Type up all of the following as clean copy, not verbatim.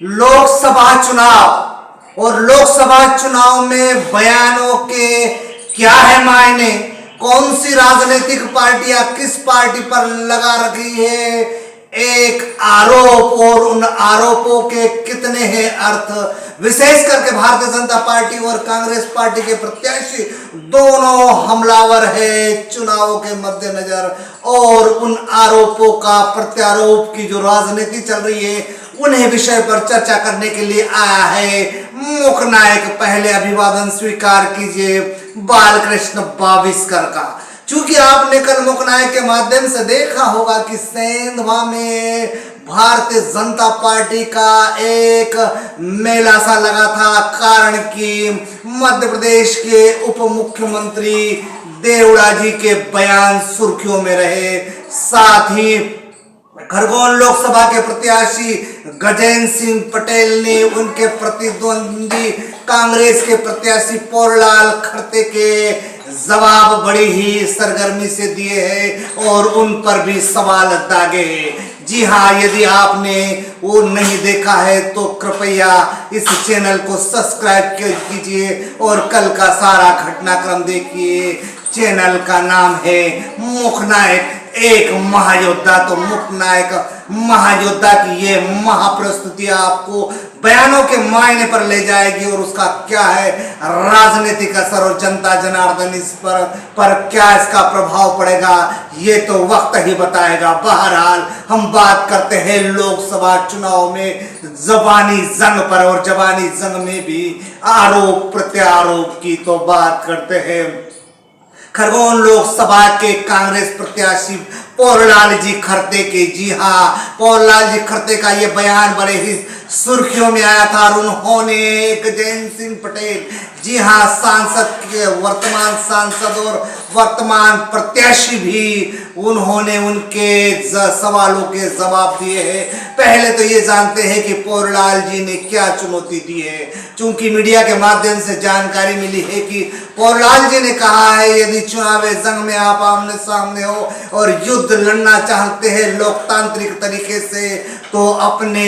लोकसभा चुनाव और लोकसभा चुनाव में बयानों के क्या है मायने, कौन सी राजनीतिक पार्टियां किस पार्टी पर लगा रखी है एक आरोप और उन आरोपों के कितने हैं अर्थ। विशेष करके भारतीय जनता पार्टी और कांग्रेस पार्टी के प्रत्याशी दोनों हमलावर है चुनावों के मद्देनजर, और उन आरोपों का प्रत्यारोप की जो राजनीति चल रही है उन्हें विषय पर चर्चा करने के लिए आया है मुख्य नायक। पहले अभिवादन स्वीकार कीजिए बालकृष्ण बाविस्कर का। चूंकि आपने कल मुख्य नायक के माध्यम से देखा होगा कि सेंधवा में भारतीय जनता पार्टी का एक मेला सा लगा था, कारण कि मध्य प्रदेश के उप मुख्यमंत्री देवड़ा जी के बयान सुर्खियों में रहे। साथ ही खरगोन लोकसभा के प्रत्याशी गजेंद्र सिंह पटेल ने उनके प्रतिद्वंदी कांग्रेस के प्रत्याशी पोरलाल खरते के जवाब बड़ी ही सरगर्मी से दिए हैं और उन पर भी सवाल दागे। जी हाँ, यदि आपने वो नहीं देखा है तो कृपया इस चैनल को सब्सक्राइब कीजिए और कल का सारा घटनाक्रम देखिए। चैनल का नाम है मुख्य नायक एक महायोद्धा। तो मुख्य नायक महायोद्धा की ये महाप्रस्तुति आपको बयानों के मायने पर ले जाएगी और उसका क्या है राजनीतिक असर और जनता जनार्दन इस पर क्या इसका प्रभाव पड़ेगा ये तो वक्त ही बताएगा। बहरहाल हम बात करते हैं लोकसभा चुनाव में जबानी जंग पर, और जबानी जंग में भी आरोप प्रत्यारोप की तो बात करते हैं। खरगोन लोकसभा के कांग्रेस प्रत्याशी पोरलाल जी खरते के, जी हाँ, पोरलाल जी खरते का ये बयान बड़े ही सुर्खियों में आया था और उन्होंने गजेंद्र सिंह पटेल, जी हाँ, सांसद के वर्तमान सांसद और वर्तमान प्रत्याशी भी, उन्होंने उनके सवालों के जवाब दिए हैं। पहले तो ये जानते हैं कि पोरलाल जी ने क्या चुनौती दी है, क्योंकि मीडिया के माध्यम से जानकारी मिली है कि पोरलाल जी ने कहा है यदि चुनावी जंग में आप आमने सामने हो और युद्ध लड़ना चाहते हैं लोकतांत्रिक तरीके से तो अपने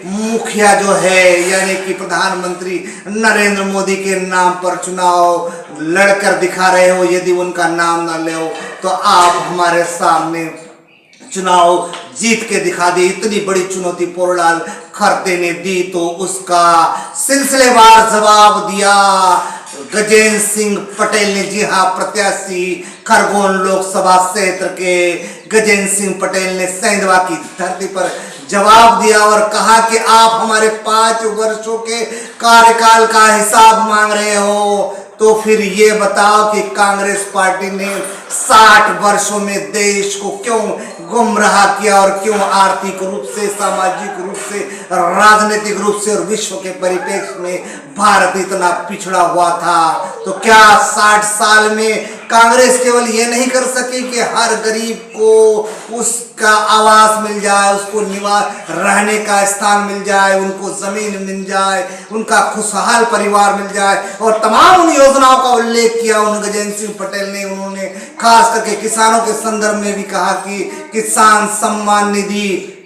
मुखिया जो है यानी कि प्रधानमंत्री नरेंद्र मोदी के नाम पर चुनाव लड़कर दिखा रहे हो, यदि उनका नाम न ले हो तो आप हमारे सामने चुनाव जीत के दिखा दी। इतनी बड़ी चुनौती पोरलाल खरते ने दी तो उसका सिलसिलेवार जवाब दिया गजेंद्र सिंह पटेल ने। जी हाँ, प्रत्याशी खरगोन लोकसभा क्षेत्र के गजेंद्र सिंह पटेल ने सेंधवा की धरती पर जवाब दिया और कहा कि आप हमारे 5 वर्षों के कार्यकाल का हिसाब मांग रहे हो तो फिर ये बताओ कि कांग्रेस पार्टी ने 60 वर्षों में देश को क्यों गुमराह किया और क्यों आर्थिक रूप से, सामाजिक रूप से, राजनीतिक रूप से और विश्व के परिप्रेक्ष्य में भारत इतना पिछड़ा हुआ था। तो क्या 60 साल में कांग्रेस केवल ये नहीं कर सकी कि हर गरीब को उसका आवास मिल जाए, उसको निवास रहने का स्थान मिल जाए, उनको जमीन मिल जाए, उनका खुशहाल परिवार मिल जाए, और तमाम उन योजनाओं का उल्लेख किया उन गजेंद्र सिंह पटेल ने। उन्होंने खास करके किसानों के संदर्भ में भी कहा कि किसान सम्मान निधि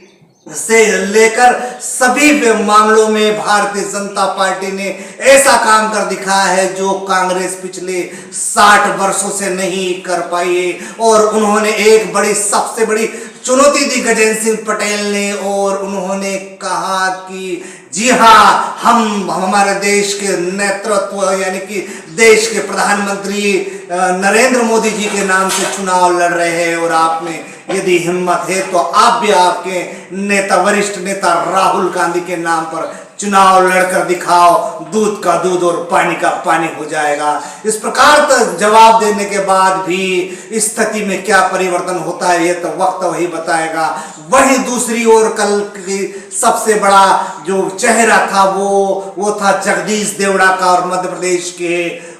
से लेकर सभी मामलों में भारतीय जनता पार्टी ने ऐसा काम कर दिखाया है जो कांग्रेस पिछले 60 वर्षों से नहीं कर पाई है। और उन्होंने एक सबसे बड़ी चुनौती दी गजेंद्र सिंह पटेल ने और उन्होंने कहा कि जी हाँ, हम हमारे देश के नेतृत्व यानी कि देश के प्रधानमंत्री नरेंद्र मोदी जी के नाम से चुनाव लड़ रहे हैं और आप में यदि हिम्मत है तो आप भी आपके नेता, वरिष्ठ नेता राहुल गांधी के नाम पर चुनाव लड़कर दिखाओ, दूध का दूध और पानी का पानी हो जाएगा। इस प्रकार का जवाब देने के बाद भी स्थिति में क्या परिवर्तन होता है ये तो वक्त वही बताएगा। वही दूसरी ओर कल की सबसे बड़ा जो चेहरा था वो था जगदीश देवड़ा का और मध्य प्रदेश के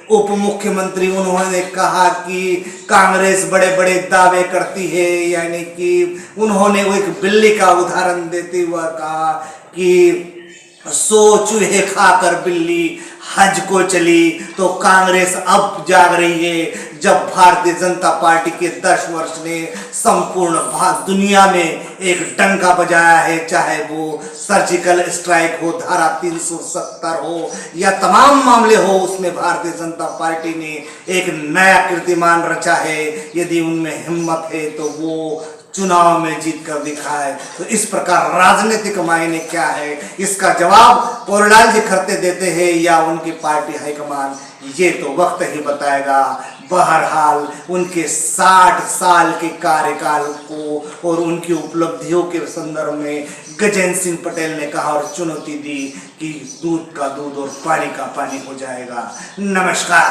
उप मुख्यमंत्री। उन्होंने कहा कि कांग्रेस बड़े बड़े दावे करती है, यानी कि उन्होंने वो एक बिल्ली का उदाहरण देते हुए कहा कि 100 चूहे खाकर बिल्ली हज को चली तो कांग्रेस अब जाग रही है। जब भारतीय जनता पार्टी के 10 वर्ष ने संपूर्ण दुनिया में एक डंका बजाया है, चाहे वो सर्जिकल स्ट्राइक हो, धारा 370 हो या तमाम मामले हो, उसमें भारतीय जनता पार्टी ने एक नया कीर्तिमान रचा है। यदि उनमें हिम्मत है तो वो चुनाव में जीत कर दिखाए। तो इस प्रकार राजनीतिक मायने क्या है, इसका जवाब पोरलाल जी खरते देते हैं या उनकी पार्टी हाईकमान, ये तो वक्त ही बताएगा। बहरहाल उनके 60 साल के कार्यकाल को और उनकी उपलब्धियों के संदर्भ में गजेंद्र सिंह पटेल ने कहा और चुनौती दी कि दूध का दूध और पानी का पानी हो जाएगा। नमस्कार।